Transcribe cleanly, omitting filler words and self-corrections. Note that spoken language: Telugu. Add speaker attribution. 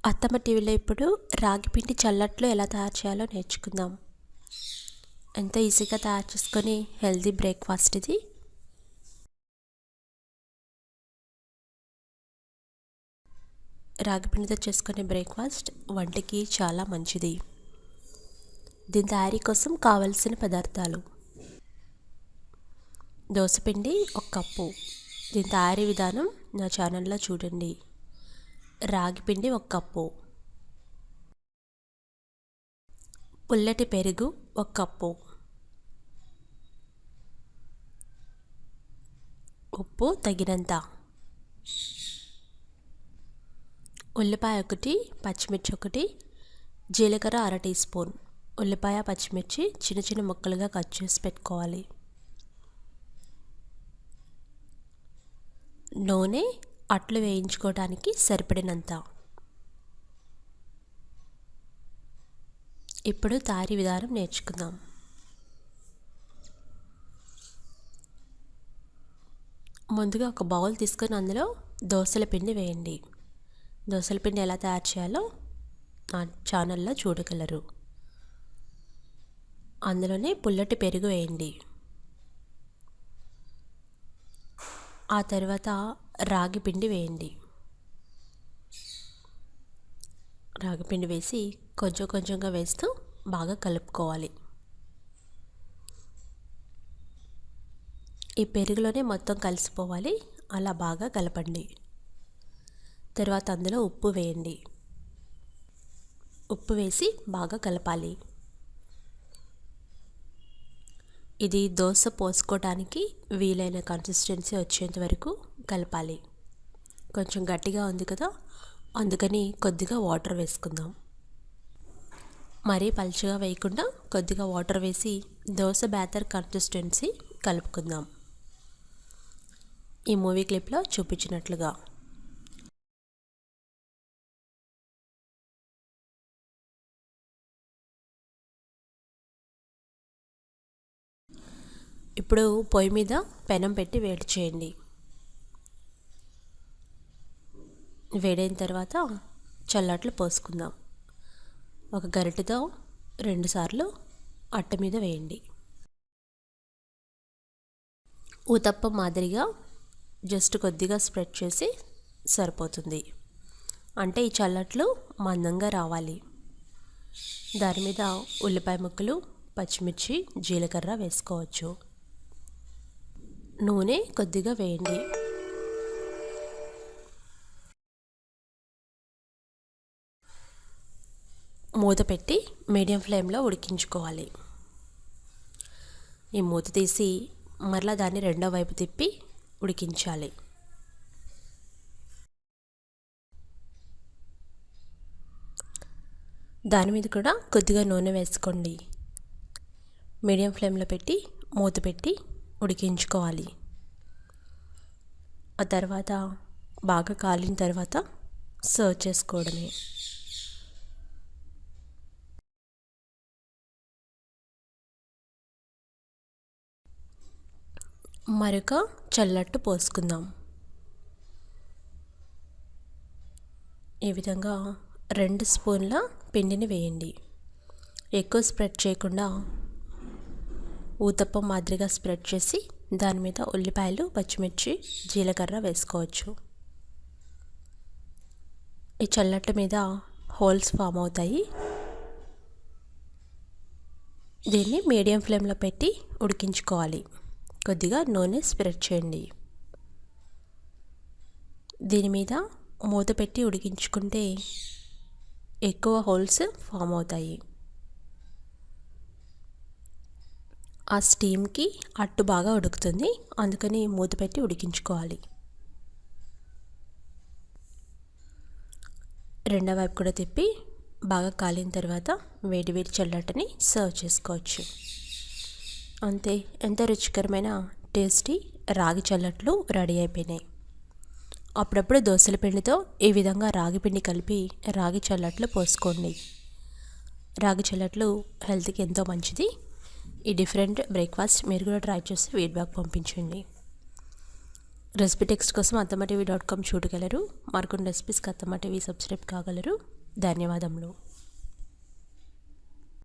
Speaker 1: అత్తమ్మ టీవీలో ఇప్పుడు రాగి పిండి చల్లట్లు ఎలా తయారు చేయాలో నేర్చుకుందాం. ఎంతో ఈజీగా తయారు చేసుకొని హెల్తీ బ్రేక్ఫాస్ట్ ఇది. రాగి పిండితో చేసుకునే బ్రేక్ఫాస్ట్ వంటికి చాలా మంచిది. దీని తయారీ కోసం కావలసిన పదార్థాలు: దోసపిండి 1 కప్పు. దీని తయారీ విధానం నా ఛానల్లో చూడండి. రాగి పిండి 1 కప్పు, పుల్లటి పెరుగు 1 కప్పు, ఉప్పు తగినంత, ఉల్లిపాయ 1, పచ్చిమిర్చి 1, జీలకర్ర 1/2 టీ స్పూన్. ఉల్లిపాయ పచ్చిమిర్చి చిన్న చిన్న ముక్కలుగా కట్ చేసి పెట్టుకోవాలి. నూనె అట్లు వేయించుకోవడానికి సరిపడినంత. ఇప్పుడు తయారీ విధానం నేర్చుకుందాం. ముందుగా ఒక బౌల్ తీసుకొని అందులో దోసల పిండి వేయండి. దోసల పిండి ఎలా తయారు చేయాలో నా ఛానల్లో చూడగలరు. అందులోనే పుల్లటి పెరుగు వేయండి. ఆ తర్వాత రాగి పిండి వేయండి. రాగి పిండి వేసి కొంచెం కొంచెంగా వేస్తూ బాగా కలుపుకోవాలి. ఈ పెరుగులోనే మొత్తం కలిసిపోవాలి, అలా బాగా కలపండి. తర్వాత అందులో ఉప్పు వేయండి. ఉప్పు వేసి బాగా కలపాలి. ఇది దోశ పోసుకోవడానికి వీలైన కన్సిస్టెన్సీ వచ్చేంత వరకు కలపాలి. కొంచెం గట్టిగా ఉంది కదా, అందుకని కొద్దిగా వాటర్ వేసుకుందాం. మరీ పలుచగా వేయకుండా కొద్దిగా వాటర్ వేసి దోశ బ్యాటర్ కన్సిస్టెన్సీ కలుపుకుందాం. ఈ మూవీ క్లిప్లో చూపించినట్లుగా. ఇప్పుడు పొయ్యి మీద పెనం పెట్టి వేడి చేయండి. వేడైన తర్వాత చల్లట్లు పోసుకుందాం. ఒక గరిటెతో 2 సార్లు అట్ట మీద వేయండి. ఊతప్పం మాదిరిగా జస్ట్ కొద్దిగా స్ప్రెడ్ చేసి సరిపోతుంది. అంటే ఈ చల్లట్లు మందంగా రావాలి. దాని మీద ఉల్లిపాయ ముక్కలు, పచ్చిమిర్చి, జీలకర్ర వేసుకోవచ్చు. నూనె కొద్దిగా వేయండి. మూత పెట్టి మీడియం ఫ్లేమ్లో ఉడికించుకోవాలి. ఈ మూత తీసి మరలా దాన్ని రెండో వైపు తిప్పి ఉడికించాలి. దాని మీద కూడా కొద్దిగా నూనె వేసుకోండి. మీడియం ఫ్లేమ్లో పెట్టి మూత పెట్టి ఉడికించుకోవాలి. ఆ తర్వాత బాగా కాలిన తర్వాత సర్వ్ చేసుకోవడమే. మరొక చల్లట్టు పోసుకుందాం. ఈ విధంగా 2 స్పూన్ల పిండిని వేయండి. ఎక్కువ స్ప్రెడ్ చేయకుండా ఊతప్పం మాదిరిగా స్ప్రెడ్ చేసి దాని మీద ఉల్లిపాయలు, పచ్చిమిర్చి, జీలకర్ర వేసుకోవచ్చు. ఈ చల్లట్ల మీద హోల్స్ ఫామ్ అవుతాయి. దీన్ని మీడియం ఫ్లేమ్లో పెట్టి ఉడికించుకోవాలి. కొద్దిగా నూనె స్ప్రెడ్ చేయండి. దీని మీద మూత పెట్టి ఉడికించుకుంటే ఎక్కువ హోల్స్ ఫామ్ అవుతాయి. ఆ స్టీమ్కి అట్టు బాగా ఉడుకుతుంది, అందుకని మూత పెట్టి ఉడికించుకోవాలి. రెండో వైపు కూడా తిప్పి బాగా కాలిన తర్వాత వేడి వేడి చల్లటని సర్వ్ చేసుకోవచ్చు. అంతే, ఎంతో రుచికరమైన టేస్టీ రాగి చల్లట్లు రెడీ అయిపోయినాయి. అప్పుడప్పుడు దోసల పిండితో ఈ విధంగా రాగి పిండి కలిపి రాగి చల్లట్లు పోసుకోండి. రాగి చల్లట్లు హెల్త్కి ఎంతో మంచిది. ఈ డిఫరెంట్ బ్రేక్ఫాస్ట్ మీరు కూడా ట్రై చేసి ఫీడ్బ్యాక్ పంపించండి. రెసిపీ టెక్స్ట్ కోసం attamaTV.com చూడగలరు. మరికొన్ని రెసిపీస్కి attamaTV సబ్స్క్రైబ్ కాగలరు. ధన్యవాదములు.